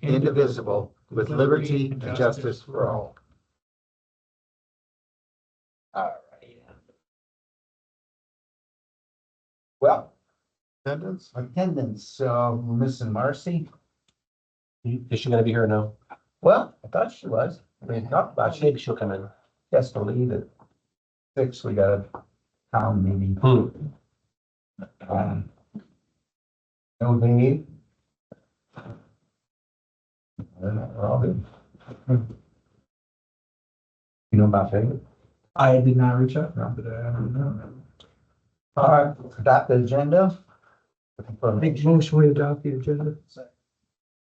indivisible, with liberty and justice for all. All right. Well, attendance, so we're missing Marcy. Is she gonna be here or no? Well, I thought she was. We had talked about she Maybe she'll come in. has to leave at 6. We got a town meeting. No Dave. We're all good. You know about Dave? I did not reach out, but I don't know. All right, adopt the agenda. Make motion we adopt the agenda.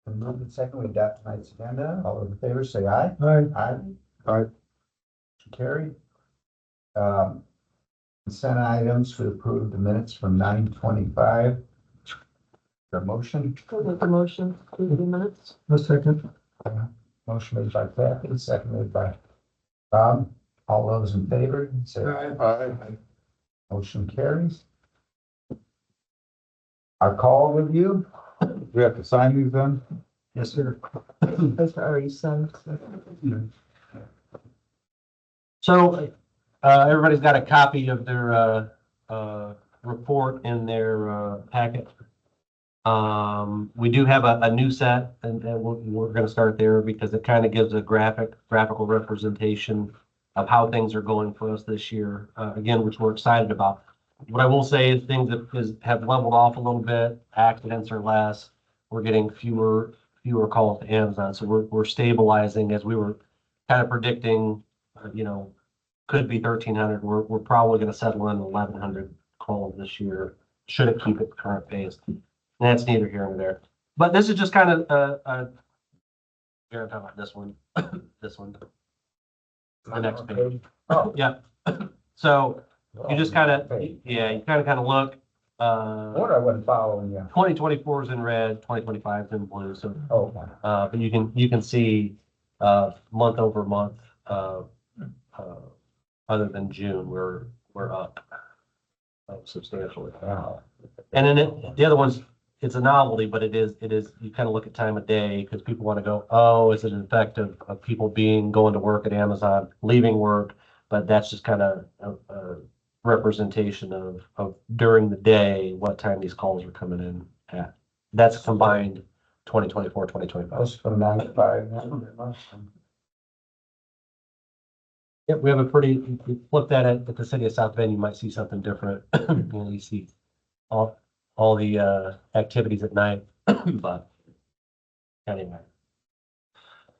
Move in second, we adopt tonight's agenda. All those in favor say aye. Aye. Aye. Aye. Carried. Consent items to approve the minutes from 9:25. The motion, I'll make a motion, approve the minutes. A second. motion made by Kathy, seconded by Bob. All those in favor say aye. Aye. Motion carries. Our call review. We have to sign these then? Yes, sir. That's already sent. So, everybody's got a copy of their, report in their, packet. We do have a new set and we're gonna start there because it kind of gives a graphical representation of how things are going for us this year, again, which we're excited about. What I will say is things have leveled off a little bit, accidents are less, we're getting fewer calls to Amazon, so we're stabilizing as we were kind of predicting, could be 1,300, we're probably gonna settle in 1,100 calls this year, should it keep its current pace. And that's neither here nor there, but this is just kind of, here I'm talking about this one, this one. The next page. Oh. Yeah. So you just kind of, yeah, you kind of look, What I wasn't following you. 2024 is in red, 2025 is in blue. So, Oh, but you can see, month over month, other than June, we're up substantially. wow. And then the other one's, it's a novelty, but it is, you kind of look at time of day because people want to go, oh, is it an effect of people going to work at Amazon, leaving work? But that's just kind of a representation of during the day, what time these calls are coming in at. That's combined 2024, 2025. That's from 9 to 5. Yep, we have if you flip that at the city of South Bend, you might see something different. You see all the activities at night, but anyway.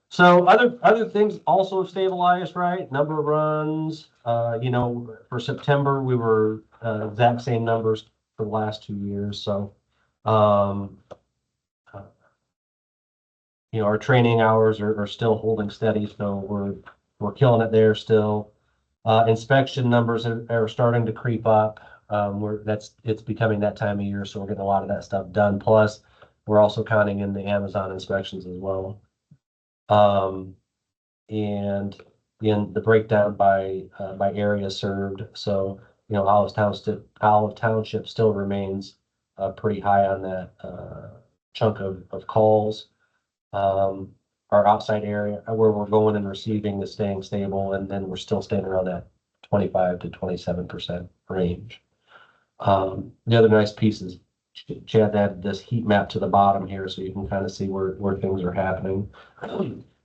So other things also have stabilized, right? Number of runs, for September, we were exact same numbers for the last 2 years. So, our training hours are still holding steady. So we're killing it there still. Inspection numbers are starting to creep up. It's becoming that time of year, so we're getting a lot of that stuff done. Plus, we're also counting in the Amazon inspections as well. And in the breakdown by area served. So, Olive Township still remains pretty high on that chunk of calls. Our outside area where we're going and receiving is staying stable, and then we're still staying around that 25 to 27% range. The other nice piece is Chad added this heat map to the bottom here, so you can kind of see where things are happening.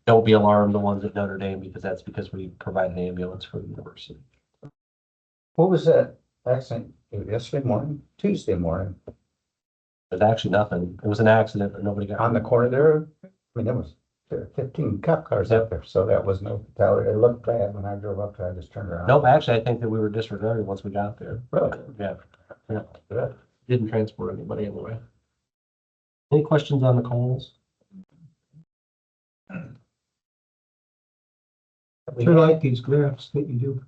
Don't be alarmed, the ones at Notre Dame, because we provide an ambulance for the university. What was that accident? Yesterday morning, Tuesday morning, There's actually nothing. It was an accident, but nobody got on the corner there? I mean, there were 15 cop cars up there, so that was no fatality. It looked bad when I drove up there. I just turned around. Nope, actually, I think that we were disregarded once we got there. Really? Yeah. Good. Didn't transport anybody anyway. Any questions on the calls? I like these graphs that you do.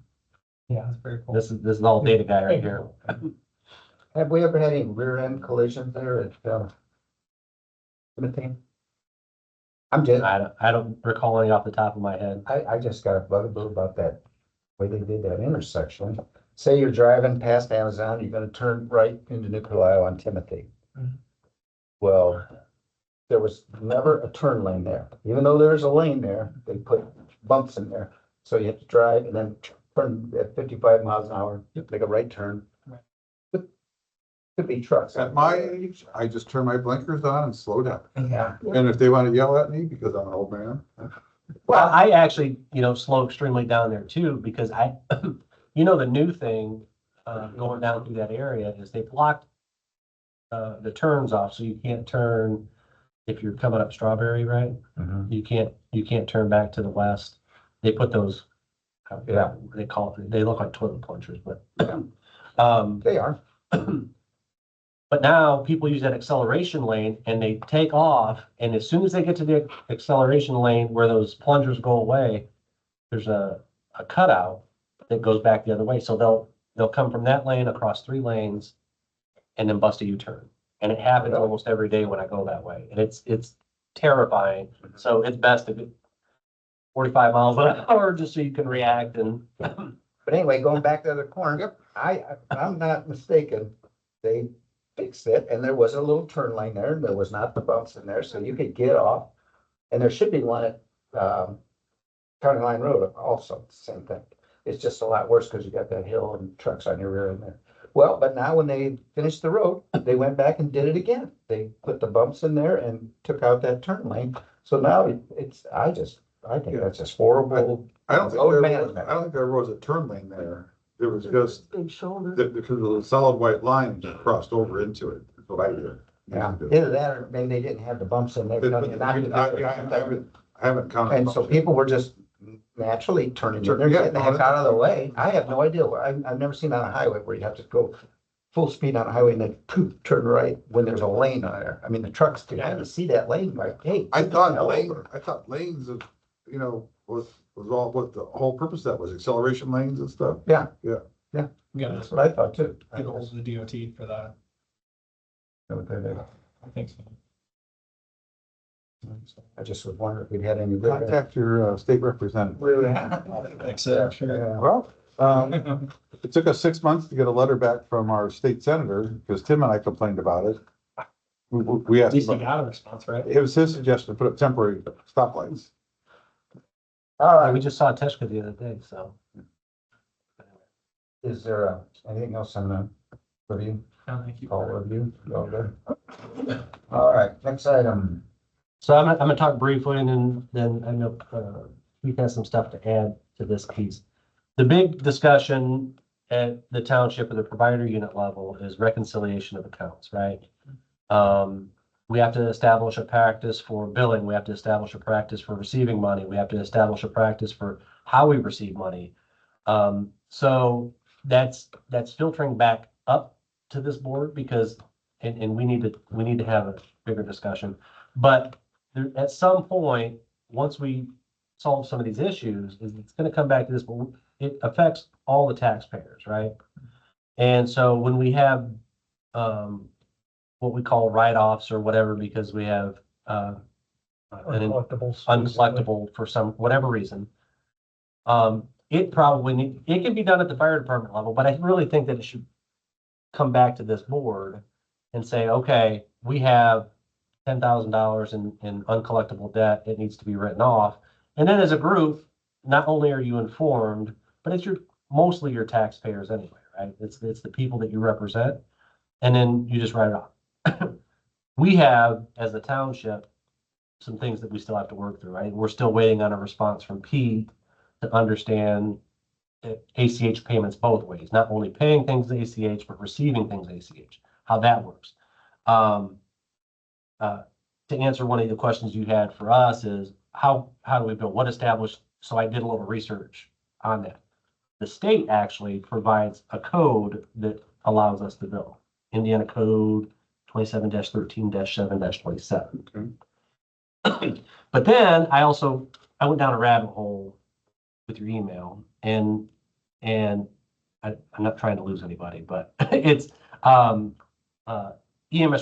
Yeah, it's very cool. This is all data guy right here. Have we ever had any rear end collisions there at Timothy? I don't recall any off the top of my head. I just got a bugaboo about that way they did that intersection. Say you're driving past Amazon, you're gonna turn right into Nicolai on Timothy. Mhm. Well, there was never a turn lane there. Even though there's a lane there, they put bumps in there. So you have to drive and then turn at 55 miles an hour, make a right turn. Could be trucks. At my age, I just turn my blinkers on and slow down. Yeah. And if they want to yell at me because I'm an old man, Well, I actually, slow extremely down there too, because the new thing, going down through that area is they blocked the turns off, so you can't turn if you're coming up Strawberry, right? Mhm. You can't turn back to the west. They put those, Yeah. they call it, they look like toilet plungers, but, They are. but now people use that acceleration lane and they take off, and as soon as they get to the acceleration lane where those plungers go away, there's a cutout that goes back the other way. So they'll come from that lane across 3 lanes and then bust a U-turn. And it happens almost every day when I go that way. And it's terrifying. So it's best to be 45 miles an hour just so you can react and But anyway, going back to the corner, I'm not mistaken. They fixed it and there was a little turn lane there and there was not the bumps in there, so you could get off. And there should be one at, County Line Road also, same thing. It's just a lot worse because you got that hill and trucks on your rear end there. Well, but now when they finished the road, they went back and did it again. They put the bumps in there and took out that turn lane. So now I think that's just horrible. I don't think Road there, management. I don't think there was a turn lane there. There was just, Big shoulder. because of the solid white line that crossed over into it. That's what I did. Yeah, either that or maybe they didn't have the bumps in there. I haven't counted. And so people were just naturally turning, they're getting the heck out of the way. I have no idea. I've never seen on a highway where you have to go full speed on a highway and then poof, turn right when there's a lane on there. I mean, the trucks do have to see that lane like, hey. I get the hell thought over. lanes of, was all what the whole purpose of that was, acceleration lanes and stuff. Gotta That's what I thought too. get hold of the DOT for that. I think so. I just was wondering if we'd had any. good- Contact your state representative. Thanks, sure. Yeah. Well, it took us 6 months to get a letter back from our state senator because Tim and I complained about it. We At asked, least you about- got a response, right? it was his suggestion to put up temporary stoplights. All right, we just saw Teshka the other day, so. is there anything else on the review? No, thank you. Call review? All good. All right, next item. So I'm gonna talk briefly and then I know, Keith has some stuff to add to this piece. The big discussion at the township or the provider unit level is reconciliation of accounts, right? We have to establish a practice for billing. We have to establish a practice for receiving money. We have to establish a practice for how we receive money. So that's filtering back up to this board because, and we need to have a bigger discussion. But there, at some point, once we solve some of these issues, it's gonna come back to this, but it affects all the taxpayers, right? And so when we have, what we call write-offs or whatever, because we have, an Uncollectibles. uncollectible for some, whatever reason. It can be done at the fire department level, but I really think that it should come back to this board and say, okay, we have $10,000 in uncollectible debt. It needs to be written off. And then as a group, not only are you informed, but it's mostly your taxpayers anyway, right? It's the people that you represent. And then you just write it off. We have, as a township, some things that we still have to work through, right? We're still waiting on a response from Pete to understand ACH payments both ways, not only paying things to ACH, but receiving things ACH, how that works. To answer one of the questions you had for us is how do we build, what established? So I did a little research on that. The state actually provides a code that allows us to bill. Indiana Code 27-13-7-27. But then I went down a rabbit hole with your email and I'm not trying to lose anybody, but it's EMS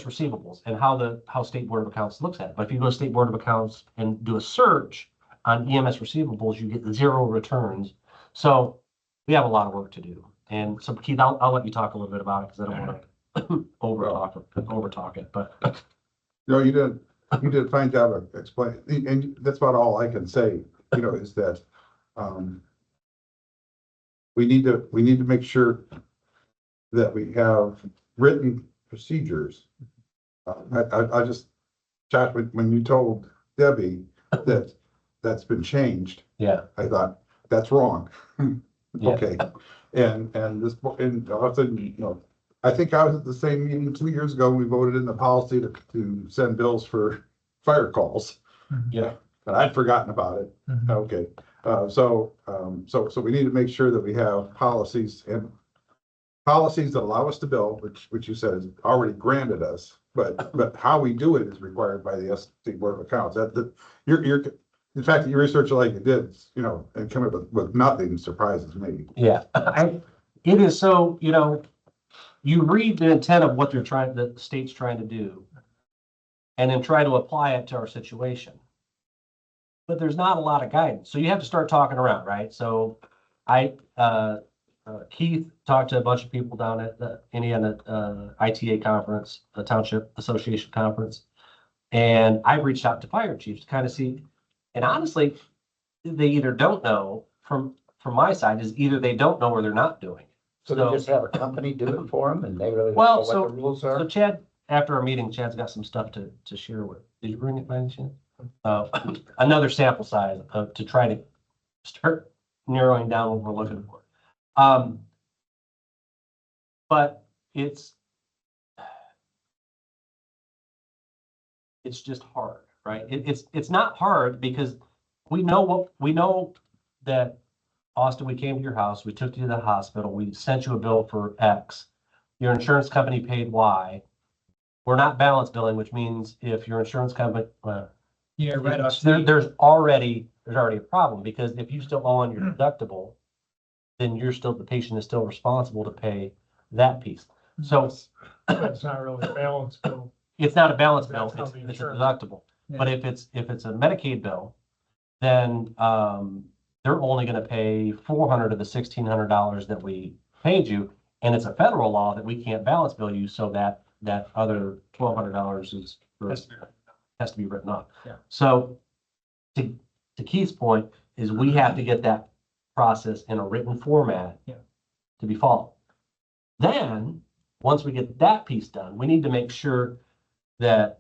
receivables and how State Board of Accounts looks at it. But if you go to State Board of Accounts and do a search on EMS receivables, you get 0 returns. So we have a lot of work to do. And so Keith, I'll let you talk a little bit about it because I don't want to overtalk it, but No, you did. You did a fine job of explaining, and that's about all I can say, is that, we need to make sure that we have written procedures. I just, Josh, when you told Debbie that that's been changed, Yeah, I thought, that's wrong. Yeah. Okay, and all of a sudden, I think I was at the same meeting 2 years ago, we voted in the policy to send bills for fire calls. yeah, But I'd forgotten about it. Okay, so we need to make sure that we have policies that allow us to bill, which you said is already granted us, but how we do it is required by the SC Board of Accounts. The fact that you research it like you did, and come up with nothing surprises me. yeah. It is so, you read the intent of what the state's trying to do, and then try to apply it to our situation. But there's not a lot of guidance, so you have to start talking around, right? So Keith talked to a bunch of people down at the Indiana ITA conference, the Township Association conference. And I've reached out to fire chiefs to kind of see, and honestly, they either don't know from my side is either they don't know or they're not doing it. So they just have a company do it for them and they really don't know Well, what so- the rules So are? Chad, after our meeting, Chad's got some stuff to share with. Did you bring it by any chance? Another sample size to try to start narrowing down what we're looking for. But it's just hard, right? It's not hard because we know that Austin, we came to your house, we took you to the hospital, we sent you a bill for X. Your insurance company paid Y. We're not balance billing, which means if your insurance company, Yeah, right off. there's already a problem because if you still owe on your deductible, then the patient is still responsible to pay that piece. So It's not really a balance bill. it's not a balance bill, That's how it's the a insurance- deductible. But if it's a Medicaid bill, then they're only gonna pay $400 of the $1,600 that we paid you. And it's a federal law that we can't balance bill you, so that other $1,200 has to be written off. Yeah. So to Keith's point is we have to get that process in a written format Yeah. to be followed. Then, once we get that piece done, we need to make sure that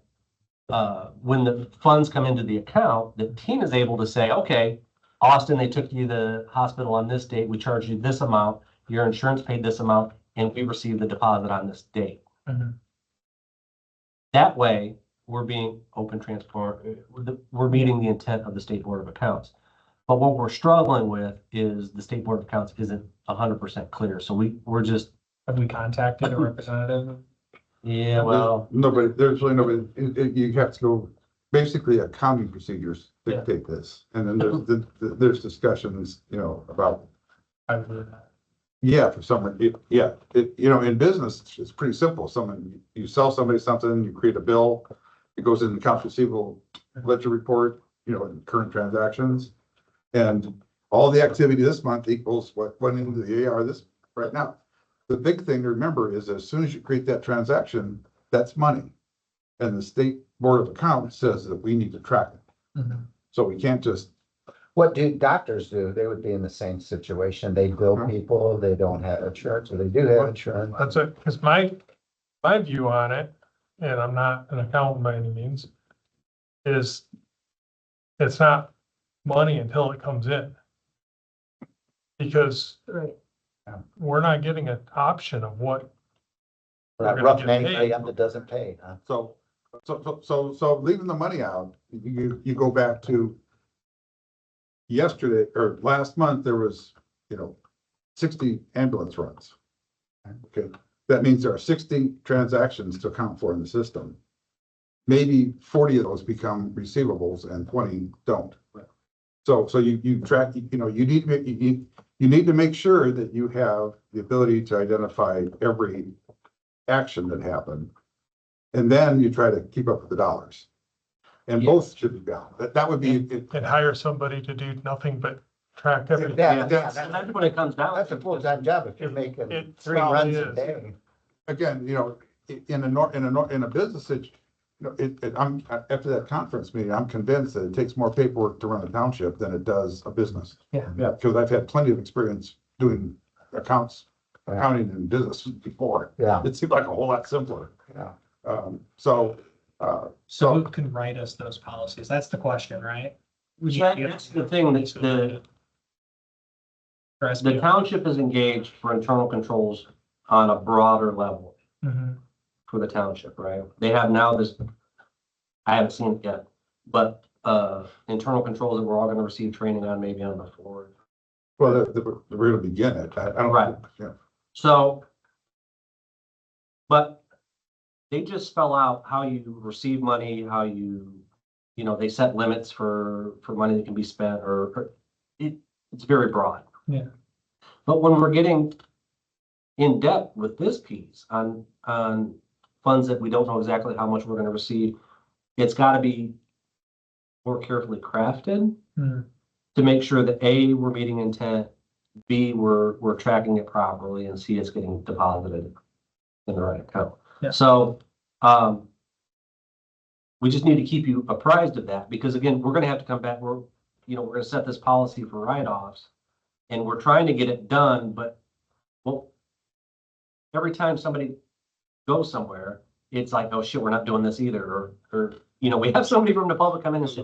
when the funds come into the account, that Tina's able to say, okay, Austin, they took you to the hospital on this date, we charged you this amount, your insurance paid this amount, and we received the deposit on this date. Mhm. That way, we're being open, transparent, we're meeting the intent of the State Board of Accounts. But what we're struggling with is the State Board of Accounts isn't 100% clear, so we're just, Have we contacted a representative? yeah, well, There's really nobody, you have to go, basically accounting procedures dictate this. And then there's discussions, about, I would. yeah, for someone, in business, it's pretty simple. You sell somebody something, you create a bill, it goes in the accounts receivable ledger report, in current transactions. And all the activity this month equals what went into the AR right now. The big thing to remember is as soon as you create that transaction, that's money. And the State Board of Accounts says that we need to track it. Mhm. So we can't just, What do doctors do? They would be in the same situation. They bill people, they don't have insurance, or they do have insurance. That's it, because my view on it, and I'm not an accountant by any means, is it's not money until it comes in. Because Right. we're not getting an option of what, That gonna rough get man paid. that doesn't pay, huh? so leaving the money out, you go back to yesterday or last month, there was, 60 ambulance runs. Okay, that means there are 60 transactions to account for in the system. Maybe 40 of those become receivables and 20 don't. So you track, you need to make sure that you have the ability to identify every action that happened. And then you try to keep up with the dollars. And both should be balanced. That would be, and hire somebody to do nothing but track everything. Yeah, that's- and that's what it comes down to. That's a full-time job if you're making It 3 probably runs a is. day. again, in a business, No, I'm, after that conference meeting, I'm convinced that it takes more paperwork to run a township than it does a business. Yeah. Yeah. Because I've had plenty of experience doing accounting and business before. Yeah, It seemed like a whole lot simpler. yeah. So So who can write us those policies? That's the question, right? That's the thing, that's the township is engaged for internal controls on a broader level Mhm. for the township, right? They have now this, I haven't seen it yet, but, internal controls that we're all gonna receive training on maybe on the fourth. well, we're gonna begin it. I don't. Right. Yeah. So, but they just spell out how you receive money, how you know, they set limits for money that can be spent or it's very broad. Yeah. But when we're getting in depth with this piece on funds that we don't know exactly how much we're going to receive, it's got to be more carefully crafted Mhm. to make sure that A, we're meeting intent, B, we're tracking it properly, and C, it's getting deposited in the right account. Yeah. So, we just need to keep you apprised of that, because again, we're gonna have to come back, we're gonna set this policy for write-offs. And we're trying to get it done, but, well, every time somebody goes somewhere, it's like, oh shit, we're not doing this either, or, we have somebody from the public come in and say,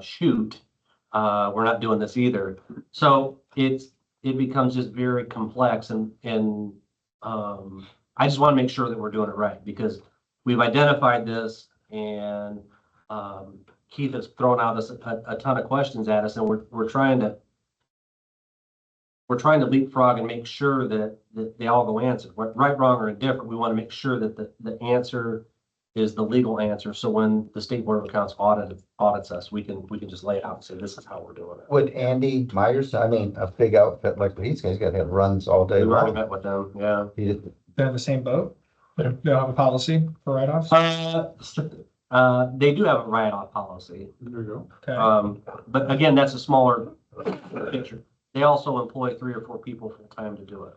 shoot, we're not doing this either. So it becomes just very complex and I just want to make sure that we're doing it right, because we've identified this and, Keith has thrown out us a ton of questions at us, and we're trying to leapfrog and make sure that they all go answered, right, wrong, or indifferent. We want to make sure that the answer is the legal answer. So when the State Board of Accounts audits us, we can just lay it out and say, this is how we're doing it. Would Andy Myers, I mean, a big outfit like he's got to have runs all day We've already long. met with them, yeah. They have the same boat? Yeah. They'll have a policy for write-offs? They do have a write-off policy. There you go. Okay. But again, that's a smaller picture. They also employ 3 or 4 people full-time to do it.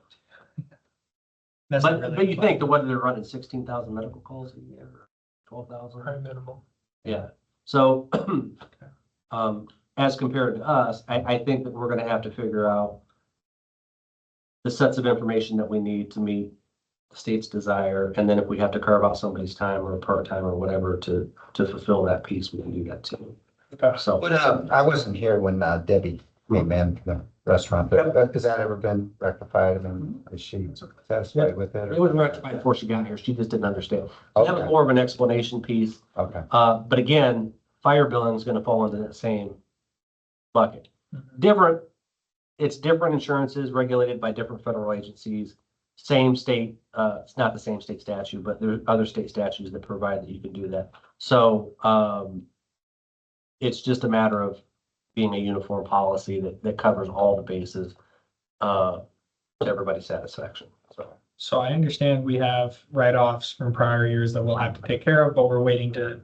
That's not But really you think that what they're running 16,000 medical calls a year, 12,000? High minimum. Yeah. So, as compared to us, I think that we're gonna have to figure out the sets of information that we need to meet the state's desire, and then if we have to carve out somebody's time or part-time or whatever to fulfill that piece, we can do that too. Okay. So, But, I wasn't here when Debbie came in, the restaurant, but has that ever been rectified? I mean, is she satisfied with it? it was rectified before she got here. She just didn't understand. That was Okay, more of an explanation piece. okay. But again, fire billing is gonna fall into that same bucket. Mhm. It's different insurances regulated by different federal agencies. Same state, it's not the same state statute, but there are other state statutes that provide that you can do that. So, it's just a matter of being a uniform policy that covers all the bases, to everybody's satisfaction, so. So I understand we have write-offs from prior years that we'll have to take care of, but we're waiting to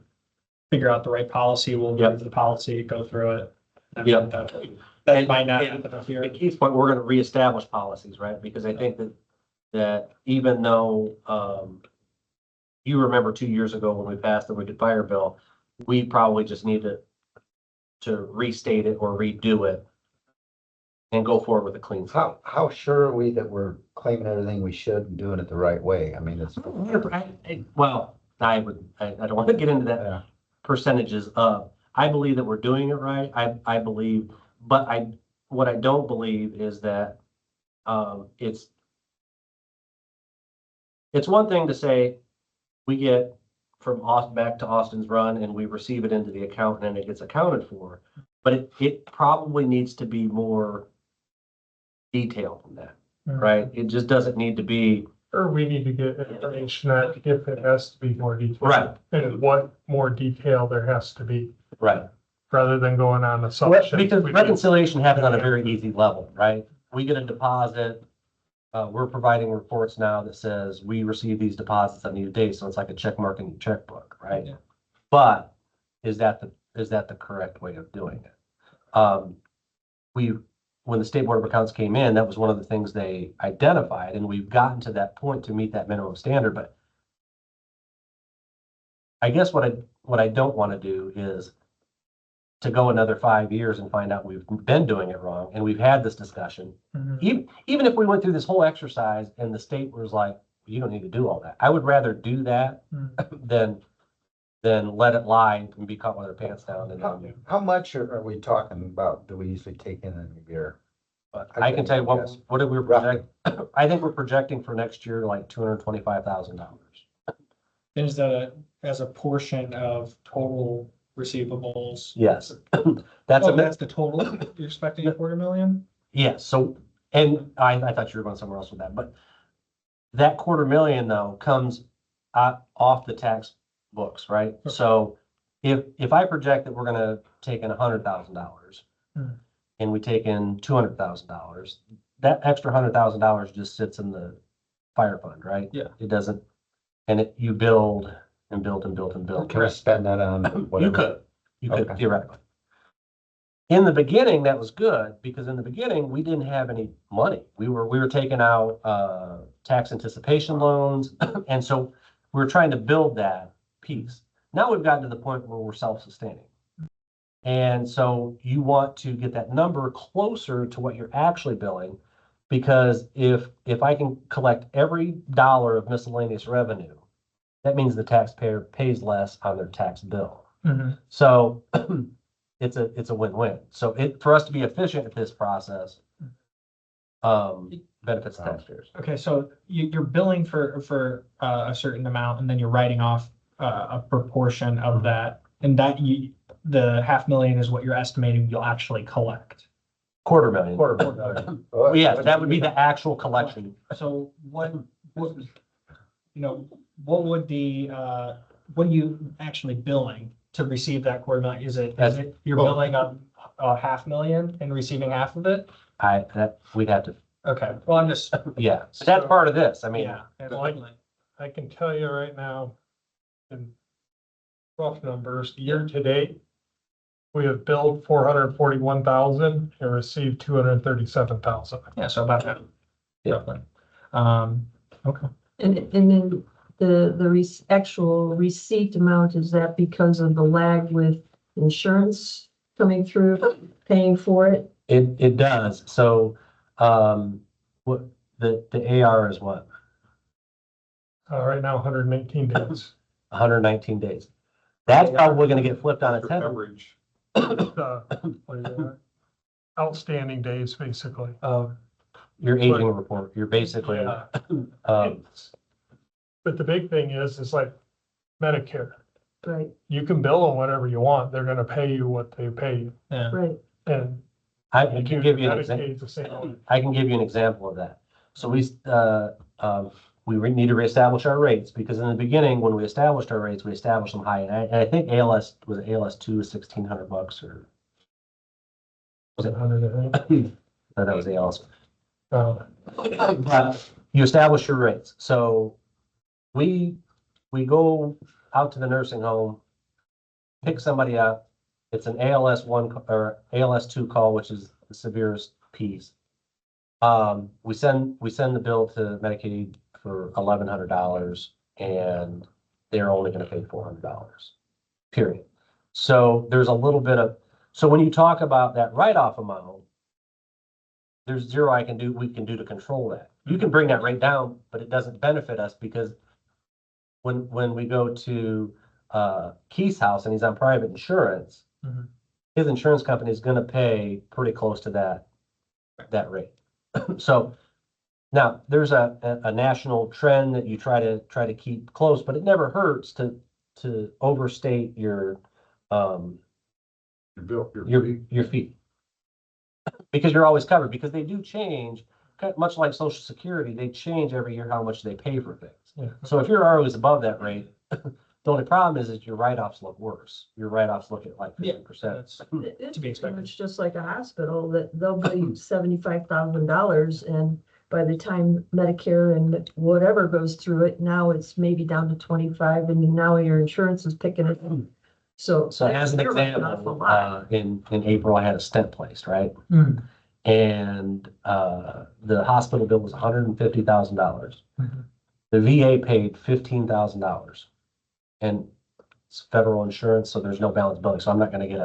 figure out the right policy. We'll Yep. review the policy, go through it. Yep. That might not And- happen here. At Keith's point, we're gonna reestablish policies, right? Because I think that even though, you remember 2 years ago when we passed the wicked fire bill, we probably just need to restate it or redo it and go forward with a clean slate. How sure are we that we're claiming everything we should and doing it the right way? I mean, it's, Well, I don't want to get into that yeah, percentages of, I believe that we're doing it right. I believe, but what I don't believe is that, it's one thing to say, we get from Austin back to Austin's Run and we receive it into the account and it gets accounted for. But it probably needs to be more detailed than that, right? It just doesn't need to be. Or we need to get information that if it has to be more detailed. Right. And what more detail there has to be, Right. rather than going on assumption. Because We reconciliation happens on a very easy level, right? We get a deposit. We're providing reports now that says we receive these deposits on these days, so it's like a check mark in your checkbook, right? Yeah. But is that the correct way of doing it? When the State Board of Accounts came in, that was one of the things they identified, and we've gotten to that point to meet that minimum standard, but I guess what I don't want to do is to go another 5 years and find out we've been doing it wrong and we've had this discussion. Even if we went through this whole exercise and the state was like, you don't need to do all that. I would rather do that than let it lie and be caught with our pants down. And How much are we talking about? Do we usually take in a year? but I can tell you Yes. what did we Roughly. project? I think we're projecting for next year like $225,000. Is that as a portion of total receivables? Yes, that's Oh, a that's the total, you're expecting a 250,000? yes. So, and I thought you were going somewhere else with that, but that 250,000 though comes off the tax books, right? Okay. So if I project that we're gonna take in $100,000 Hmm. and we take in $200,000, that extra $100,000 just sits in the fire fund, right? Yeah. It doesn't, and you build and build and build and build. Can we spend that on whatever? You could Okay. theoretically. In the beginning, that was good because in the beginning, we didn't have any money. We were taking out tax anticipation loans. And so we were trying to build that piece. Now we've gotten to the point where we're self-sustaining. And so you want to get that number closer to what you're actually billing. Because if I can collect every dollar of miscellaneous revenue, that means the taxpayer pays less on their tax bill. So it's a win-win. So for us to be efficient at this process, benefits the taxpayers. Okay, so you're billing for a certain amount and then you're writing off a proportion of that. And that the 500,000 is what you're estimating you'll actually collect. $250,000. Well, Yes, that would be the actual collection. So what, you know, what would what are you actually billing to receive that 250,000? Is it, you're Well- billing on 500,000 and receiving half of it? We'd have to, Okay, well, I'm just, yeah, that's part of this. I mean, yeah. I can tell you right now, in rough numbers, year to date, we have billed 441,000 and received 237,000. Yeah, so about that. Yeah. Roughly. Okay. And then the actual receipt amount, is that because of the lag with insurance coming through, paying for it? it does. So, what the AR is what? Right now, 118 days. 119 days. That's probably gonna get flipped on its head. Coverage. What is that? Outstanding days, basically. Your aging report, you're basically, Yeah. um, But the big thing is like Medicare. Right, You can bill them whatever you want. They're gonna pay you what they pay you. Yeah. right. And I can give you an example. Medicaid's the same way. I can give you an example of that. So we need to reestablish our rates because in the beginning, when we established our rates, we established them high. And I think ALS was ALS2 is $1,600 or Was it 100, I think? no, that was ALS. Oh, But you establish your rates. So we go out to the nursing home, pick somebody up. It's an ALS1 or ALS2 call, which is the severest piece. We send the bill to Medicaid for $1,100 and they're only going to pay $400, period. So there's a little bit of, so when you talk about that write-off amount, there's zero we can do to control that. You can bring that rate down, but it doesn't benefit us because when we go to Keith's house and he's on private insurance, Mhm. his insurance company is gonna pay pretty close to that rate. So now there's a national trend that you try to keep close, but it never hurts to overstate your your fee. Because you're always covered, because they do change, much like Social Security, they change every year how much they pay for things. yeah. So if you're always above that rate, the only problem is that your write-offs look worse. Your write-offs look at like Yeah. 50%. That's It's to be expected. It's just like a hospital, that they'll bill you $75,000 and by the time Medicare and whatever goes through it, now it's maybe down to 25 and now your insurance is picking it up. So. So as an you're writing off a example, lot. in April, I had a stent placed, right? Mm. And the hospital bill was $150,000. Mhm. The VA paid $15,000. And federal insurance, so there's no balance billing. So I'm not gonna get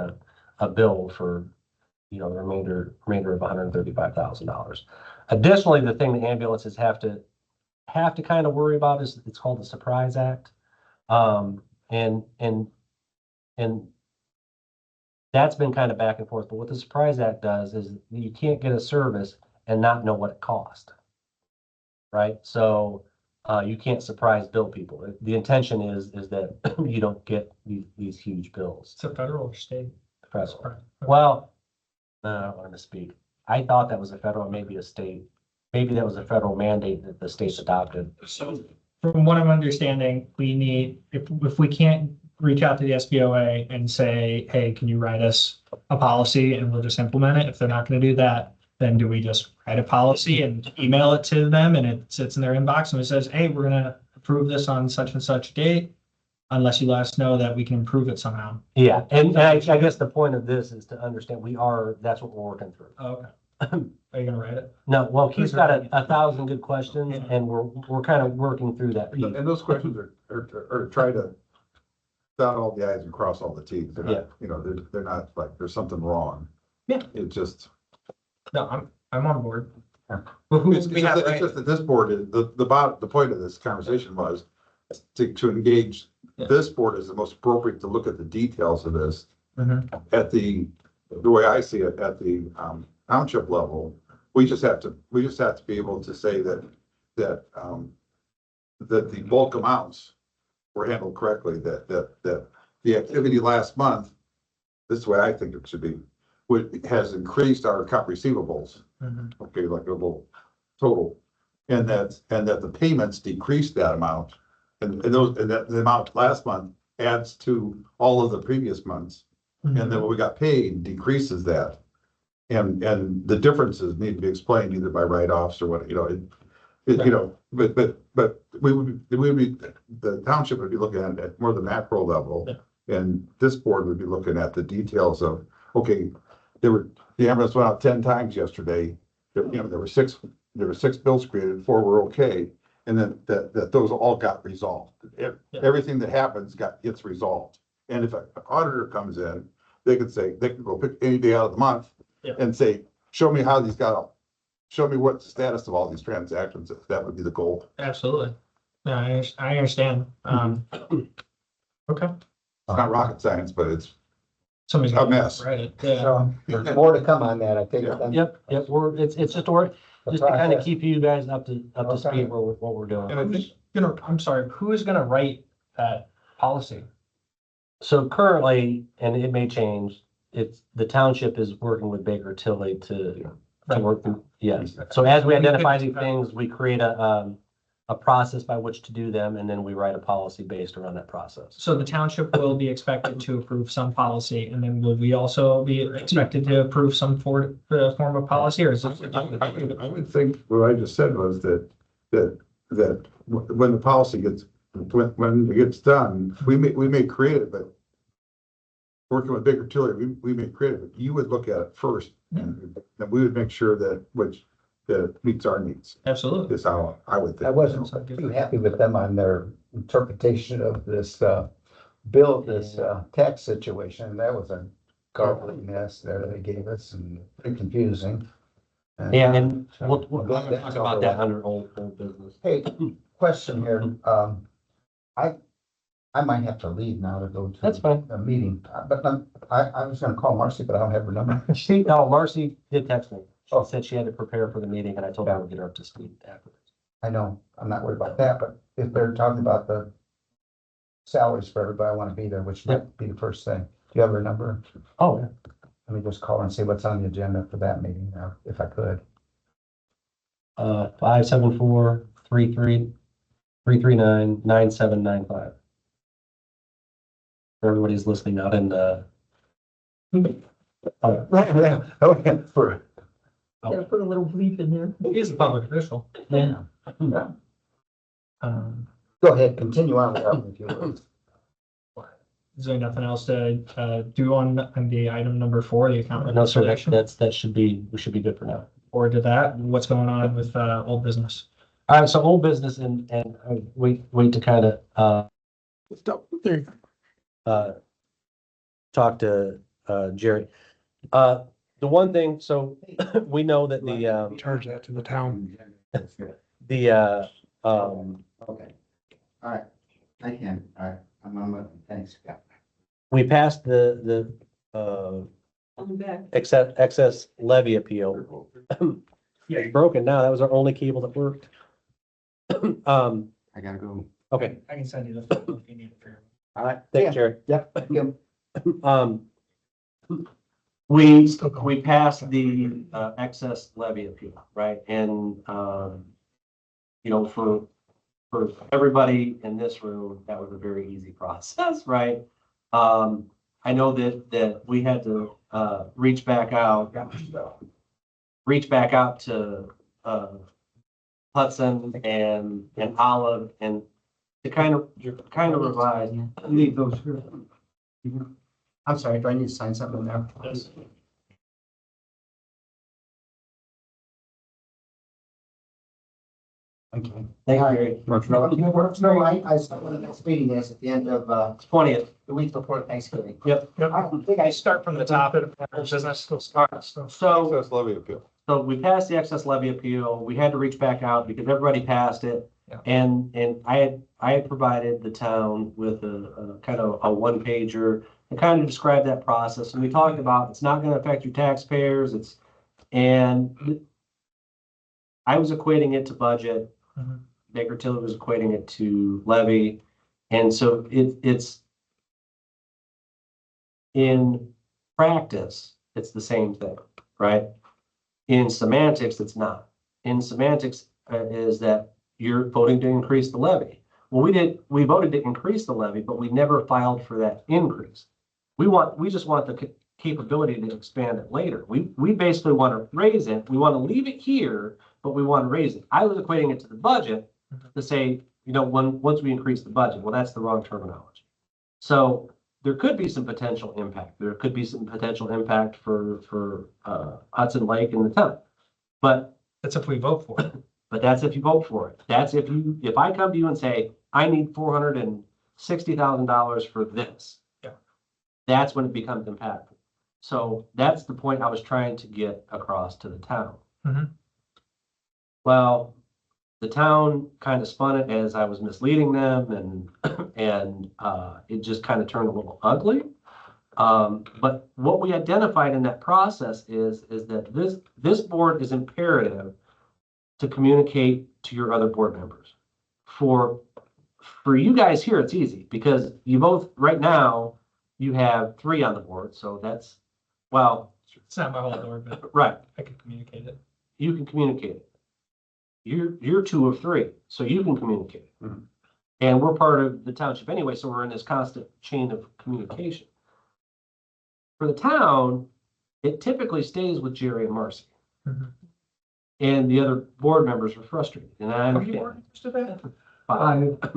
a bill for, the remainder of $135,000. Additionally, the thing the ambulances have to kind of worry about is it's called the Surprise Act. And that's been kind of back and forth, but what the Surprise Act does is you can't get a service and not know what it cost. Right? So, you can't surprise bill people. The intention is that you don't get these huge bills. It's a federal or state. Federal. Well, I don't want to speak. I thought that was a federal, maybe a state. Maybe that was a federal mandate that the states adopted. So from what I'm understanding, we need, if we can't reach out to the SBOA and say, hey, can you write us a policy and we'll just implement it? If they're not going to do that, then do we just write a policy and email it to them and it sits in their inbox and it says, hey, we're going to approve this on such and such date, unless you let us know that we can improve it somehow. Yeah, and I guess the point of this is to understand that's what we're working through. Okay. Are you gonna write it? No, well, Keith's got a 1,000 good questions and we're kind of working through that piece. And those questions are to try to dot all the i's and cross all the t's. They're not, they're not like there's something wrong. Yeah. It just. No, I'm on board. Yeah. But who It's we have, it's just that this board is, the point of this conversation was to engage Yeah. this board is the most appropriate to look at the details of this Mhm. at the way I see it, at the township level. We just have to be able to say that the bulk amounts were handled correctly, that the activity last month, this is the way I think it should be, has increased our account receivables. Mhm. Okay, like a little total, and that the payments decreased that amount. And that the amount last month adds to all of the previous months, and then what we got paid decreases that. And the differences need to be explained either by write-offs or what, but we would be, the township would be looking at more the macro level. Yeah. And this board would be looking at the details of, okay, the ambulance went out 10 times yesterday. There were six bills created, 4 were okay. And then that those all got resolved. Everything that happens gets resolved. And if an auditor comes in, they can go pick any day out of the month. Yeah. And say, show me how these got up. Show me what's the status of all these transactions. That would be the goal. Absolutely. No, I understand. Okay. It's not rocket science, but it's Somebody's a got mess. Right. Yeah. So there's more to come on that, I think. Yep, it's just just to kind of keep you guys up to speed with what we're doing. And I think, I'm sorry, who is gonna write that policy? So currently, and it may change, the township is working with Baker Tilly to work through, yes. So as we identify these things, we create a process by which to do them, and then we write a policy based around that process. So the township will be expected to approve some policy, and then will we also be expected to approve some form of policy, or is it? I would think what I just said was that when the policy when it gets done, we may create it, but working with Baker Tilly, we may create it, but you would look at it first, and we would make sure that meets our needs. Absolutely. Is how I would think. I wasn't too happy with them on their interpretation of this tax situation. That was a garbling mess there they gave us and pretty confusing. Yeah, and So, we'll glad talk that's about over that with. under old business. Hey, question here. I might have to leave now to go That's to fine. a meeting, but I was gonna call Marcy, but I don't have her number. Marcy did text me. She Oh. said she had to prepare for the meeting, and I told her I would get her up to speed afterwards. I know, I'm not worried about that, but if they're talking about the salaries for everybody, I wanna be there, which might be the first thing. Do you have her number? Oh, yeah. Let me just call her and see what's on the agenda for that meeting, if I could. 574-339-9795. For everybody's listening out in For, Gotta put a little bleep in there. He's a public official. yeah. yeah. Um, Go ahead, continue on with that if you will. is there nothing else to do on the item number 4, the account No, sir, reconciliation? we should be good for now. Or to that, what's going on with old business? All right, so old business and wait to kind of, Stop there. talk to, Jerry. The one thing, so we know that Charge that to the town. the, Okay. All right. I can. All right. I'm thanks. Yeah. we passed the, I'm back. excess levy appeal. Yeah, it's broken now. That was our only cable that worked. I gotta go. Okay, I can send you the photo if you need it for your. All right. thanks, Jerry. Yep. Thank you. We passed the excess levy appeal, right? And, you know, for everybody in this room, that was a very easy process, right? I know that we had to, reach back out to, Hudson and Olive and to kind of revise. Leave those here. I'm sorry, do I need to sign something there? Yes. Okay. Thank you, Jerry. No, I saw one of the next meeting is at the end of, 20th. the week before Thanksgiving. Yep. Yep. I don't think I Start from the top of the business, still start, so. So, Excess levy appeal. so we passed the excess levy appeal. We had to reach back out because everybody passed it. Yeah. And I had provided the town with a kind of a one pager to kind of describe that process. And we talked about it's not going to affect your taxpayers. And I was equating it to budget. Mhm. Baker Tilly was equating it to levy. And so it's in practice, it's the same thing, right? In semantics, it's not. In semantics is that you're voting to increase the levy. Well, we voted to increase the levy, but we never filed for that increase. We just want the capability to expand it later. We basically want to raise it. We want to leave it here, but we want to raise it. I was equating it to the budget to say, you know, once we increase the budget, well, that's the wrong terminology. So there could be some potential impact. There could be some potential impact for Hudson Lake and the town. But That's if we vote for it. that's if you vote for it. That's if I come to you and say, I need $460,000 for this. Yeah. That's when it becomes impactful. So that's the point I was trying to get across to the town. Mhm. Well, the town kind of spun it as I was misleading them and it just kind of turned a little ugly. But what we identified in that process is that this board is imperative to communicate to your other board members. For you guys here, it's easy because you both, right now, you have 3 on the board. So that's, well, It's not my whole board, but right, I can communicate it. you can communicate it. You're 2 of 3, so you can communicate it. Mhm. And we're part of the township anyway, so we're in this constant chain of communication. For the town, it typically stays with Jerry and Marcy. Mhm. And the other board members are frustrated, and I Are you more understand. interested in that?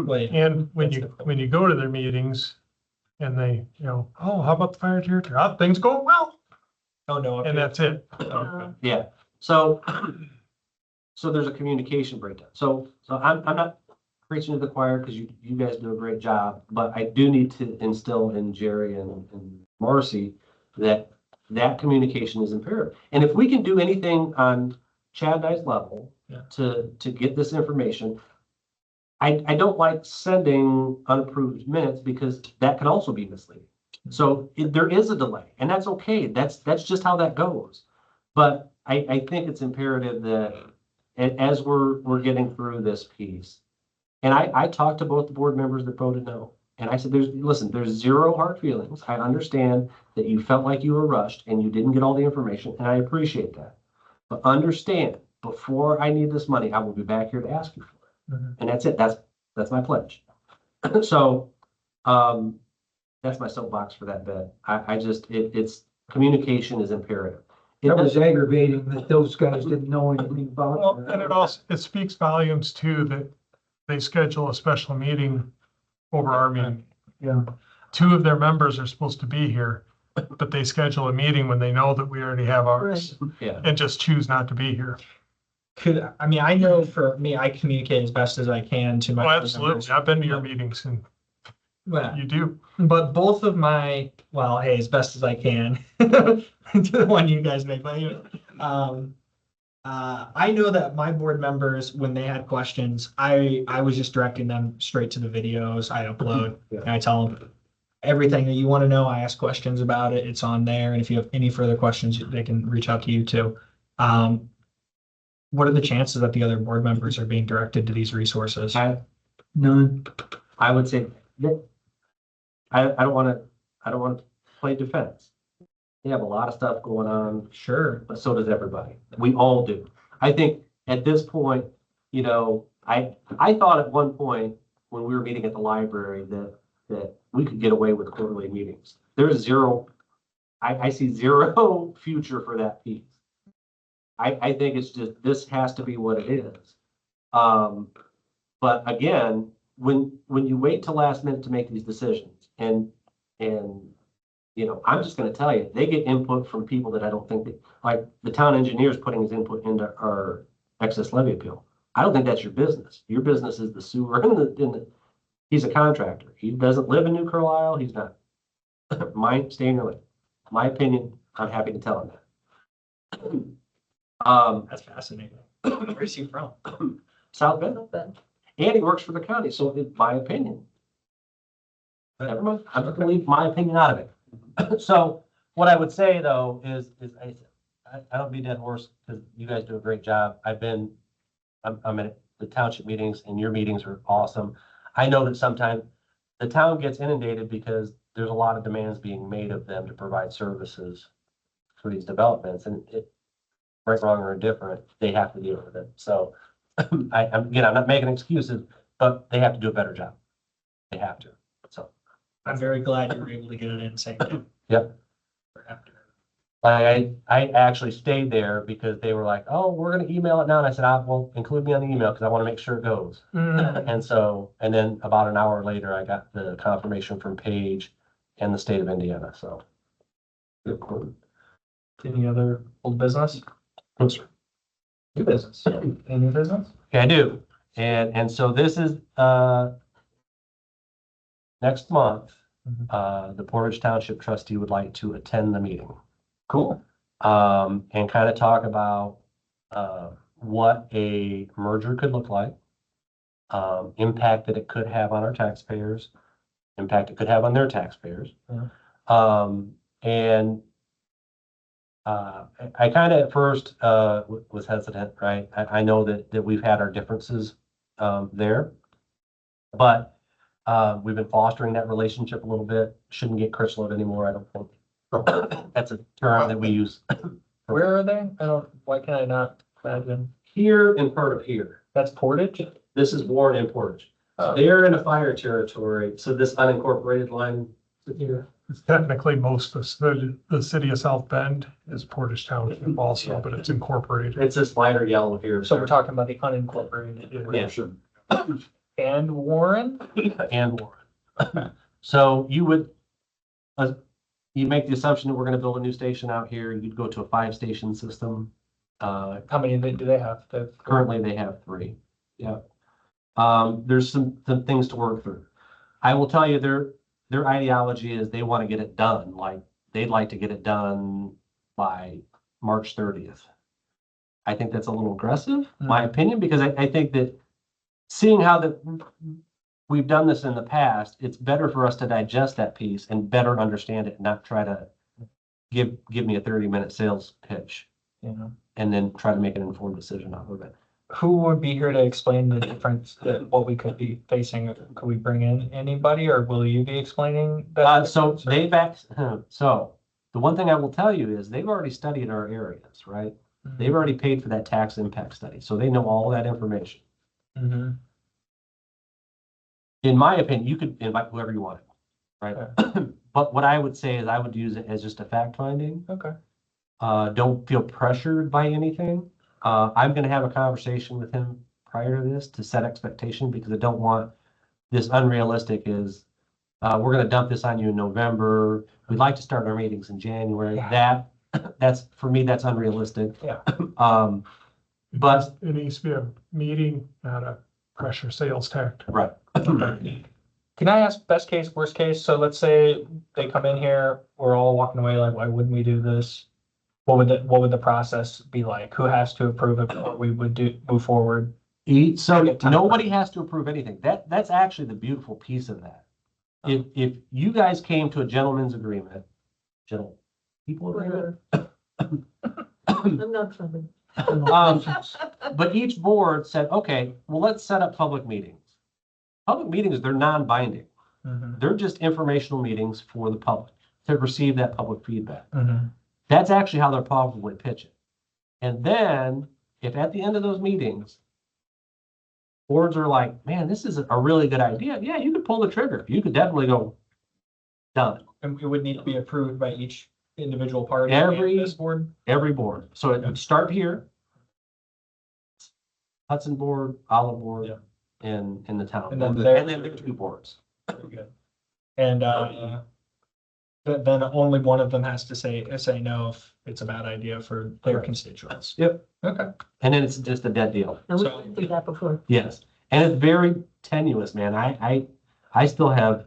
Wait, And when you go to their meetings and they, you know, oh, how about the fire territory? Oh, things go well, oh, no. and that's it. Yeah, so there's a communication breakdown. So I'm not preaching to the choir because you guys do a great job, but I do need to instill in Jerry and Marcy that communication is imperative. And if we can do anything on Chad and I's level Yeah. to get this information, I don't like sending unapproved minutes because that can also be misleading. So there is a delay, and that's okay. That's just how that goes. But I think it's imperative that as we're getting through this piece, and I talked to both the board members that voted no. And I said, there's 0 hard feelings. I understand that you felt like you were rushed and you didn't get all the information, and I appreciate that. But understand, before I need this money, I will be back here to ask you for it. Mhm. And that's it. That's my pledge. So, that's my soapbox for that bit. It's communication is imperative. That was aggravating that those guys didn't know anything about. Well, and it speaks volumes too, that they schedule a special meeting over our meeting. Yeah. 2 of their members are supposed to be here, but they schedule a meeting when they know that we already have ours Yeah. and just choose not to be here. I know for me, I communicate as best as I can to my. Oh, board absolutely. members. I've been to your meetings and Well, You do. but both of my, well, hey, as best as I can, to the one you guys make, but anyway, I know that my board members, when they had questions, I was just directing them straight to the videos I upload. And I tell them everything that you want to know, I ask questions about it, it's on there. And if you have any further questions, they can reach out to you too. What are the chances that the other board members are being directed to these resources? None. I would say that I don't want to play defense. They have a lot of stuff going on, Sure. but so does everybody. We all do. I think at this point, I thought at one point when we were meeting at the library that we could get away with quarterly meetings. There's zero, I see zero future for that piece. I think it's just, this has to be what it is. But again, when you wait till last minute to make these decisions and I'm just gonna tell you, they get input from people that I don't think that, like the town engineer's putting his input into our excess levy appeal. I don't think that's your business. Your business is the sewer and he's a contractor. He doesn't live in New Carlisle. He's not. Stay in your lane. My opinion, I'm happy to tell him that. That's fascinating. Where's he from? South Bend. Not bad. And he works for the county, so it's my opinion. Never mind, I'm just gonna leave my opinion out of it. So what I would say though is I don't beat that horse because you guys do a great job. I'm at the township meetings and your meetings are awesome. I know that sometimes the town gets inundated because there's a lot of demands being made of them to provide services for these developments and right, wrong, or indifferent, they have to deal with it. So I'm not making excuses, but they have to do a better job. They have to. So I'm very glad you were able to get it in saying. Yep. I actually stayed there because they were like, oh, we're gonna email it now. And I said, well, include me on the email because I want to make sure it goes. And then about an hour later, I got the confirmation from Paige and the state of Indiana, so. Any other old business? New business. Any new business? Okay, I do. And so this is, next month, the Portage Township trustee would like to attend the meeting. Cool. And kind of talk about, what a merger could look like. Impact that it could have on our taxpayers, impact it could have on their taxpayers. And I kind of at first was hesitant, right? I know that we've had our differences there, but we've been fostering that relationship a little bit. Shouldn't get Critchlow anymore, I don't think. That's a term that we use Where are they? Why can I not imagine? here and part of here. That's Portage? This is Warren and Portage. Oh. They're in a fire territory, so this unincorporated line here. It's technically most of the city of South Bend is Portage Township also, but it's incorporated. It's this lighter yellow here. So we're talking about the unincorporated. Yeah. And Warren? And Warren. So you would, you make the assumption that we're gonna build a new station out here, you'd go to a 5-station system. How many do they have? Currently they have 3. Yeah. There's some things to work through. I will tell you their ideology is they want to get it done. Like they'd like to get it done by March 30th. I think that's a little aggressive, my opinion, because I think that seeing how we've done this in the past, it's better for us to digest that piece and better understand it, and not try to give me a 30-minute sales pitch. Yeah. And then try to make an informed decision off of it. Who would be here to explain the difference that what we could be facing? Could we bring in anybody, or will you be explaining that? So the one thing I will tell you is they've already studied our areas, right? They've already paid for that tax impact study, so they know all that information. Mm-hmm. In my opinion, you could invite whoever you wanted, right? But what I would say is I would use it as just a fact finding. Okay. Don't feel pressured by anything. I'm gonna have a conversation with him prior to this to set expectation, because I don't want this unrealistic is, we're gonna dump this on you in November. We'd like to start our meetings in January. Yeah. That's, for me, that's unrealistic. Yeah. But, It needs to be a meeting, not a pressure sales tactic. right. Can I ask best case, worst case? So let's say they come in here, we're all walking away like, why wouldn't we do this? What would the process be like? Who has to approve it before we would move forward? So Good time nobody frame. has to approve anything. That's actually the beautiful piece of that. If you guys came to a gentleman's agreement, people agreement, Whatever. I'm not funny. but each board said, okay, well, let's set up public meetings. Public meetings, they're non-binding. Mhm, They're just informational meetings for the public to receive that public feedback. mhm. That's actually how they'll probably pitch it. And then if at the end of those meetings, boards are like, man, this is a really good idea. Yeah, you could pull the trigger. You could definitely go done. And it would need to be approved by each individual party. Every- and this board. Every board. So it would start here. Hudson Board, Olive Board, Yeah. and in the town. And then And then there are 2 boards. Very good. And, then only one of them has to say no if it's a bad idea for their Correct. constituents. Yep. Okay. And then it's just a dead deal. And we So- went through that before. Yes. And it's very tenuous, man. I still have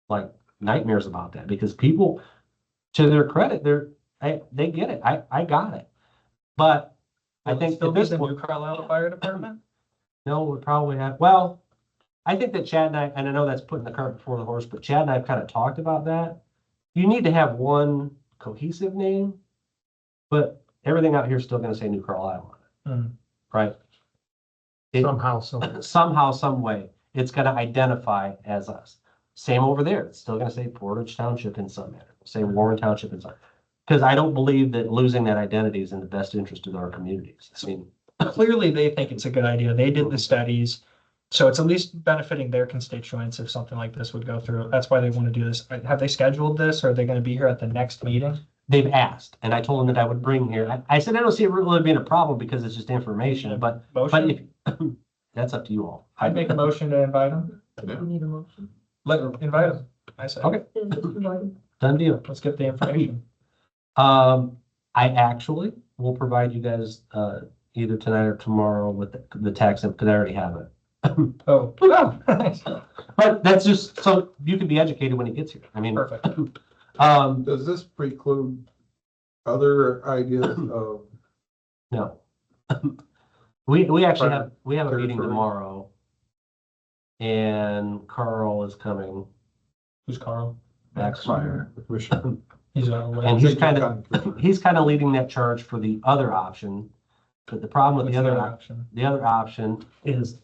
like nightmares about that because people, to their credit, they get it. I got it. But I think Still at be this the point, New Carlisle Fire Department? no, we probably have, well, I think that Chad and I know that's putting the cart before the horse, but Chad and I have kind of talked about that. You need to have one cohesive name, but everything out here is still gonna say New Carlisle on it, Mhm. right? It- Somehow, Somehow, some way, it's gonna identify as us. Same over there, it's still gonna say Portage Township in some manner, say Warren Township in some. Because I don't believe that losing that identity is in the best interest of our communities. I mean, Clearly, they think it's a good idea. They did the studies. So it's at least benefiting their constituents if something like this would go through. That's why they want to do this. Have they scheduled this? Or are they going to be here at the next meeting? they've asked, and I told them that I would bring here. I said, I don't see it really being a problem because it's just information, but Motion? if, that's up to you all. I'd make a motion to invite them. We need a motion. Invite them. I said. Okay. Yeah, just invite 'em. Done deal. Let's get the information. I actually will provide you guys, either tonight or tomorrow with the tax, because I already have it. Oh, nice. But that's just so you can be educated when he gets here. I mean, Perfect. Does this preclude other ideas of, no. We actually have, we have a meeting Territory. tomorrow. And Carl is coming Who's Carl? back. Fire, Commissioner? He's And he's kind of leading that charge for the other option. But the problem with the other option. the other option is,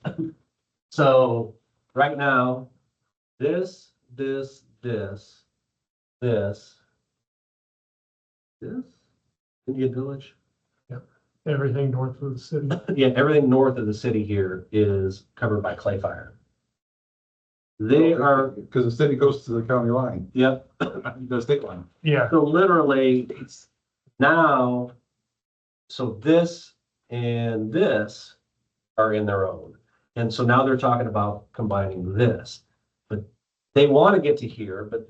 so right now, this, Indian Village. everything north of the city. Yeah, everything north of the city here is covered by clay fire. They are, Because the city goes to the county line, yep, the state line. Yeah, so literally, it's now, so this and this are in their own. And so now they're talking about combining this. But they want to get to here, but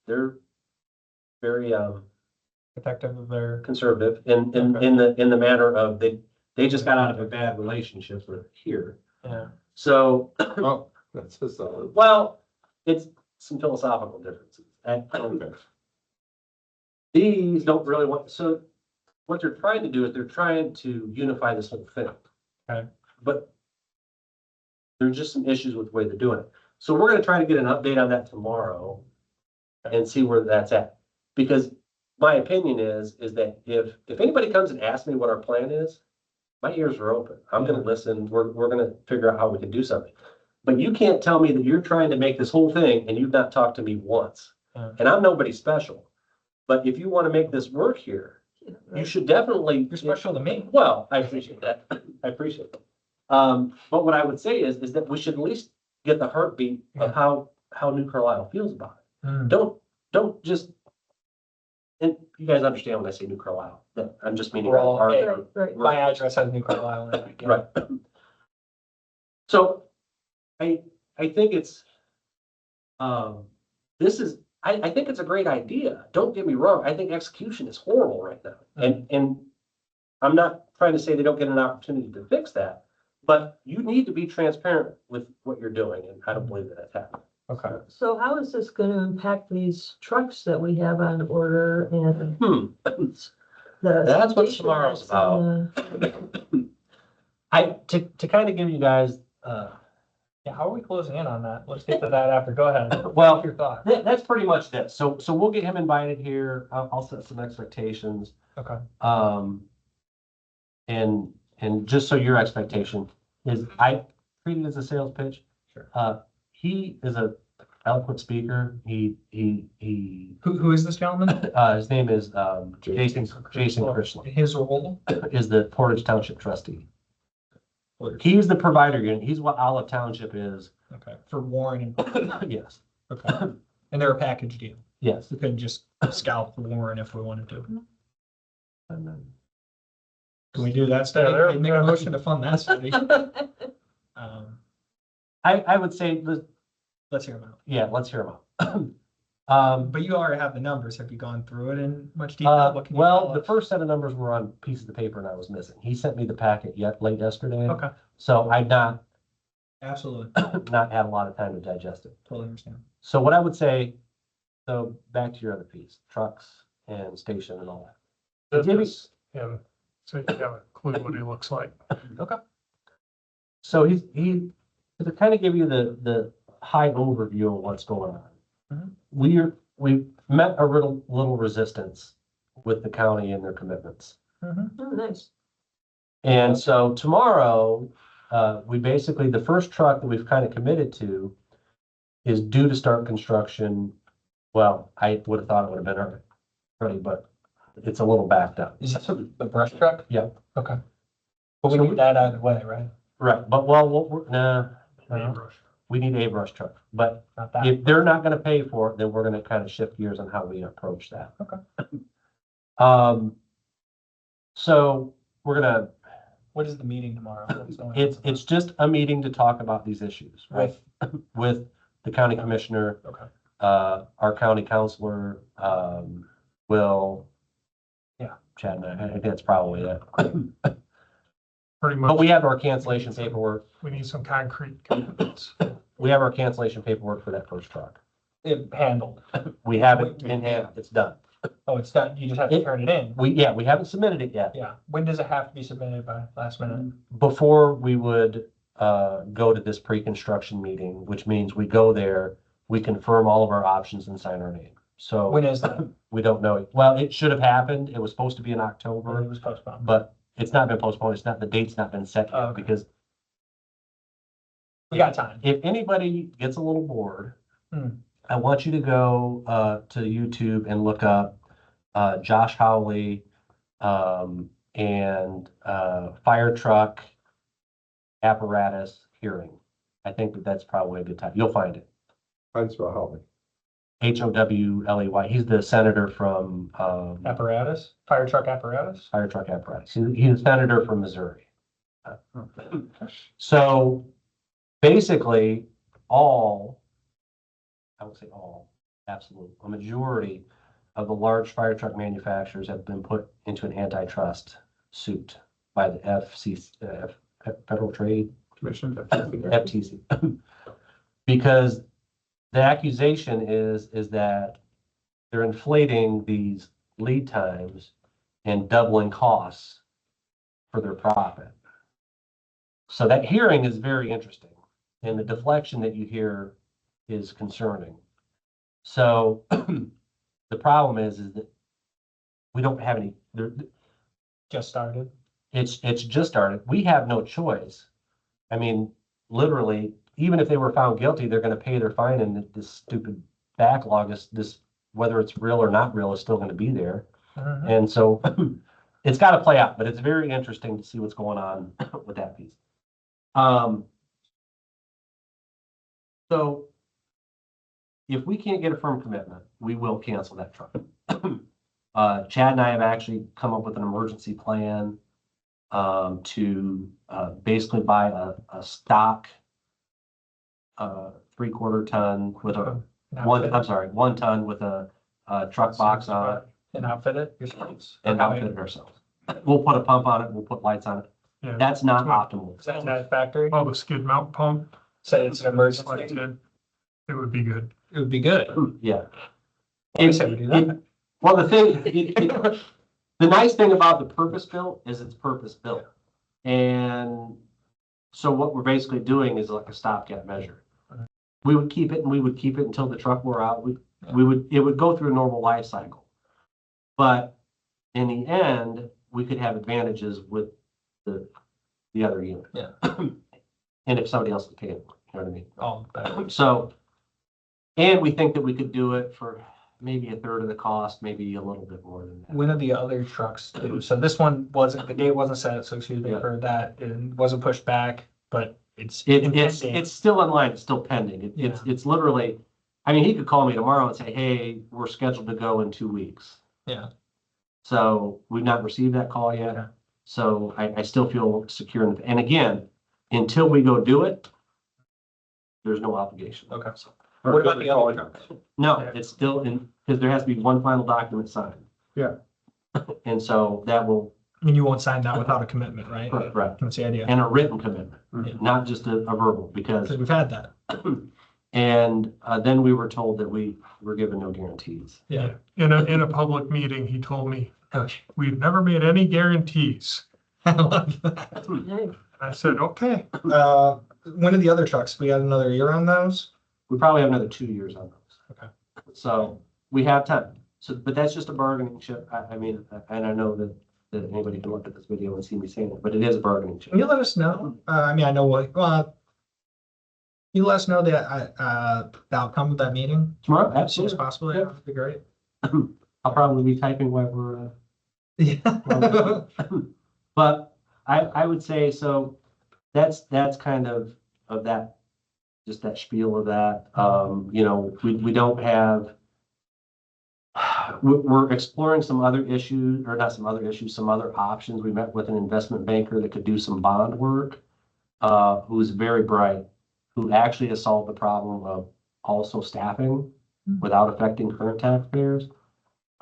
they're very Protective of their. conservative in the manner of they just got out of a bad relationship with here. Yeah. So, Oh, that's just, well, it's some philosophical differences. These don't really want, so what they're trying to do is they're trying to unify this whole thing. Okay. But there's just some issues with the way they're doing it. So we're gonna try to get an update on that tomorrow and see where that's at. Because my opinion is that if anybody comes and asks me what our plan is, my ears are open. I'm gonna listen. We're gonna figure out how we can do something. But you can't tell me that you're trying to make this whole thing and you've not talked to me once. Yeah. And I'm nobody special. But if you want to make this work here, you should definitely. You're special to me. Well, I appreciate that. I appreciate that. But what I would say is that we should at least get the heartbeat of how New Carlisle feels about it. Mm. Don't just, and you guys understand when I say New Carlisle, that I'm just meaning. We're all- our- hey, Right, right. My address has New Carlisle. in it. Right. So I think it's, I think it's a great idea. Don't get me wrong. I think execution is horrible right now. And I'm not trying to say they don't get an opportunity to fix that, But you need to be transparent with what you're doing, and I don't believe that that's happening. Okay. So how is this gonna impact these trucks that we have on order and the? That's what station tomorrow's lights and To kind of give you guys, Yeah, how are we closing in on that? Let's get to that after. Go ahead. Well, What's your thought? that's pretty much this. So we'll get him invited here. I'll set some expectations. Okay. And just so your expectation is, I treat it as a sales pitch. Sure. He is a eloquent speaker. He, Who is this gentleman? his name is, Jason Chrisley, His role? is the Portage Township trustee. He's the provider unit. He's what Olive Township is. Okay, for Warren and, Yes, okay. And they're a package deal. yes. We couldn't just scalp Warren if we wanted to. And then- Can we do that study? they're- I'd make a motion to fund that study. I would say, Let's hear them out. yeah, let's hear him out. But you already have the numbers. Have you gone through it in much detail? What can you Well, tell the us? first set of numbers were on pieces of paper and I was missing. He sent me the packet late yesterday. Okay, So I've absolutely. not had a lot of time to digest it. Totally understand. So what I would say, so back to your other piece, trucks and station and all that. This Give me- is him, so you have a clue what he looks like. So he, to kind of give you the high overview of what's going on. Mhm. We met a little resistance with the county and their commitments. Mm-hmm. Oh, nice. And so tomorrow, we basically, the first truck that we've kind of committed to is due to start construction. Well, I would have thought it would have been ready, but it's a little backed up. Is this the brush truck? Yeah. Okay. But we need that out of the way, right? Right, but we need a brush truck, but Not that. if they're not gonna pay for it, then we're gonna kind of shift gears on how we approach that. Okay. So we're gonna, What is the meeting tomorrow? What's going on? it's just a meeting to talk about these issues, right? With the county commissioner, Okay. our county counselor, Will. Yeah. Chad and I think that's probably it. Pretty But much, we have our cancellation paperwork. we need some concrete commitments. We have our cancellation paperwork for that first truck. It handled. We have it in hand. It's done. Oh, it's done. You just have to turn it in. We haven't submitted it yet. Yeah. When does it have to be submitted by last minute? Before we would go to this pre-construction meeting, which means we go there, we confirm all of our options and sign our name. So When is that? we don't know. Well, it should have happened. It was supposed to be in Or it October, was postponed? but it's not been postponed. It's not, the date's not been set Oh, yet okay. because We got time. if anybody gets a little bored, Hmm. I want you to go to YouTube and look up Josh Howley and fire truck apparatus hearing. I think that's probably a good time. You'll find it. I spell help me. Howley. He's the senator from Apparatus, fire truck apparatus? fire truck apparatus. He's a senator from Missouri. So basically, I would say absolutely, a majority of the large fire truck manufacturers have been put into an antitrust suit by the Federal Trade Commission. FTC. Because the accusation is that they're inflating these lead times and doubling costs for their profit. So that hearing is very interesting, and the deflection that you hear is concerning. So the problem is that we don't have any, Just started. it's just started. We have no choice. I mean, literally, even if they were found guilty, they're gonna pay their fine, and this stupid backlog is this, whether it's real or not real, is still gonna be there. Mhm. And so it's gotta play out, but it's very interesting to see what's going on with that piece. So if we can't get a firm commitment, we will cancel that truck. Chad and I have actually come up with an emergency plan to basically buy a stock 3/4 ton with a one ton with a truck box on it And outfit it yourselves? and outfit it ourselves. We'll put a pump on it, we'll put lights on it. Yeah. That's not optimal. Is that not factory? Oh, the skid mount pump, So it's an like emergency. it would be good. It would be good. Yeah. I say we do that. Well, the nice thing about the purpose built is it's purpose built. And so what we're basically doing is like a stopgap measure. We would keep it and we would keep it until the truck wore out. It would go through a normal life cycle. But in the end, we could have advantages with the other unit. Yeah. And if somebody else is paying, for it, you know what I mean? Oh, better. So, and we think that we could do it for maybe a third of the cost, maybe a little bit more than that. When are the other trucks due? So this one wasn't, the date wasn't set, so excuse me Yeah. for that. It wasn't pushed back, but it's. It's impending. still in line, it's still pending. It's literally, I mean, he could call me tomorrow and say, hey, we're scheduled to go in 2 weeks. Yeah. So we've not received that call yet. Okay. So I still feel secure. And again, until we go do it, there's no obligation. Okay. What about the other trucks? No, it's still in, because there has to be one final document signed. Yeah. And so that will, And you won't sign that without a commitment, right? right, That's the idea. and a written commitment, Mhm. not just a verbal, because, Because we've had that. and then we were told that we were given no guarantees. Yeah. In a public meeting, he told me, we've never made any guarantees. I love that. Hey, I said, okay. When are the other trucks? We got another year on those? We probably have another 2 years on those. Okay. So we have time. So, but that's just a bargaining chip. I mean, and I know that anybody can look at this video and see me saying it, but it is a bargaining chip. Can you let us know? I mean, I know what, you let us know the outcome of that meeting Tomorrow, as soon as absolutely. possible. Yeah. That would be great. I'll probably be typing while we're, Yeah. but I would say, so that's kind of that, just that spiel of that. You know, we don't have, we're exploring some other issues, or not some other issues, some other options. We met with an investment banker that could do some bond work, who's very bright, who actually has solved the problem of also staffing without affecting current taxpayers.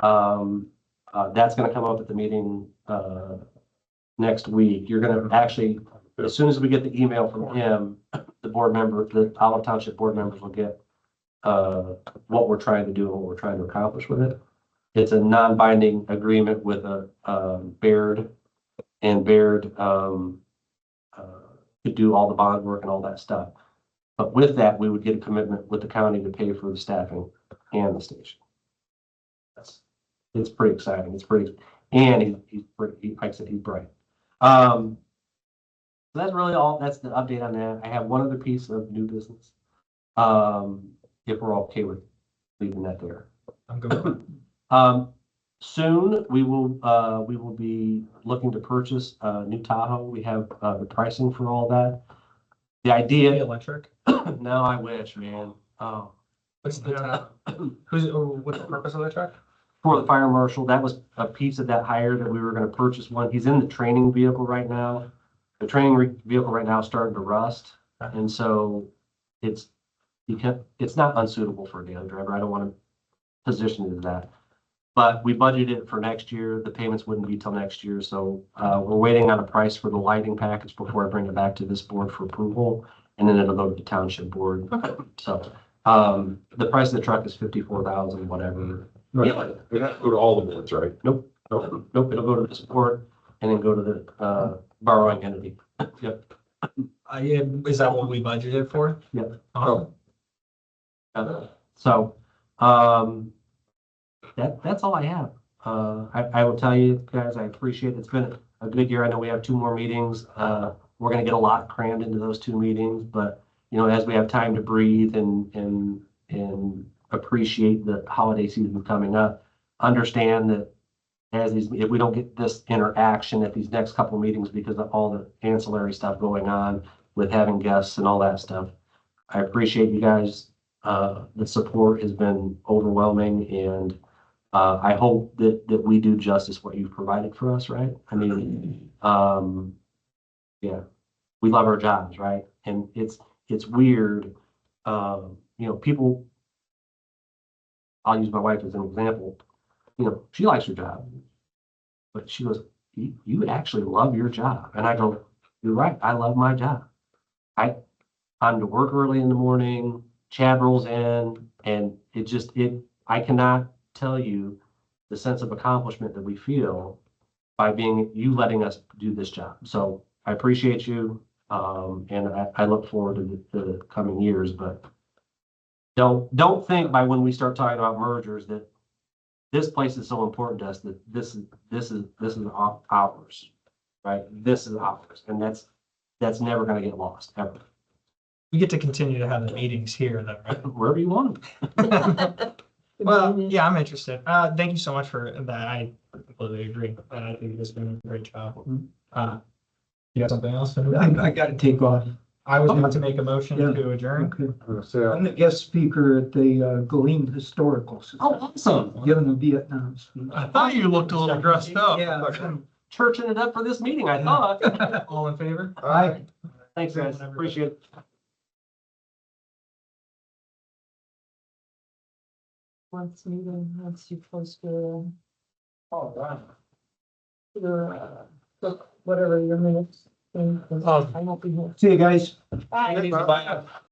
That's gonna come up at the meeting, next week. You're gonna actually, as soon as we get the email from him, the Olive Township board members will get, what we're trying to do and what we're trying to accomplish with it. It's a non-binding agreement with Baird, and Baird, could do all the bond work and all that stuff. But with that, we would get a commitment with the county to pay for the staffing and the station. It's pretty exciting. It's pretty, and he's pretty, like I said, he's bright. So that's really all, that's the update on that. I have one other piece of new business. If we're okay with leaving that there. I'm good with it. Soon, we will be looking to purchase a new Tahoe. We have, the pricing for all that. The The idea, electric. no, I wish, man. Oh, What's the Yeah. top? What's the purpose of the truck? for the fire marshal, that was a piece of that hire that we were gonna purchase one. He's in the training vehicle right now. The training vehicle right now is starting to rust, Okay. and so it's not unsuitable for a daily driver. I don't want to position it as that. But we budgeted it for next year. The payments wouldn't be till next year, so we're waiting on a price for the lighting package before I bring it back to this board for approval, and then it'll go to the township board. So the price of the truck is 54,000, whatever. Right. It has to go to all the boards, right? Nope, it'll go to this board and then go to the borrowing entity. Yep. Is that what we budgeted for? Yep. Awesome. So, that's all I have. I will tell you guys, I appreciate it. It's been a good year. I know we have 2 more meetings. We're gonna get a lot crammed into those 2 meetings, but you know, as we have time to breathe and appreciate the holiday season coming up, understand that if we don't get this interaction at these next couple meetings because of all the ancillary stuff going on with having guests and all that stuff, I appreciate you guys. The support has been overwhelming, and I hope that we do justice what you've provided for us, right? I mean, yeah, we love our jobs, right? And it's weird, you know, people, I'll use my wife as an example. You know, she likes her job, but she goes, you actually love your job. And I go, you're right, I love my job. I'm to work early in the morning, Chad rolls in, and I cannot tell you the sense of accomplishment that we feel by you letting us do this job. So I appreciate you, and I look forward to the coming years, but don't think by when we start talking about mergers that this place is so important to us that this is ours, right? This is ours, and that's never gonna get lost, ever. We get to continue to have the meetings here though, right? Wherever you want them. Well, yeah, I'm interested. Thank you so much for that. I completely agree. I think it's been a great job. You got something else? I gotta take off. I was about to make a motion Yeah. to adjourn. Okay. I'm gonna say, I'm the guest speaker at the Galeen Historical Society. Oh, awesome. Giving a Vietnam speech. I thought you looked a little dressed up. Yeah. Churching it up for this meeting, I thought. All in favor? I, Thanks, guys. Appreciate it. Once meeting, once you post your, All right. whatever your minutes. thing, 'cause Oh. I won't be here. see you guys. Bye. Bye.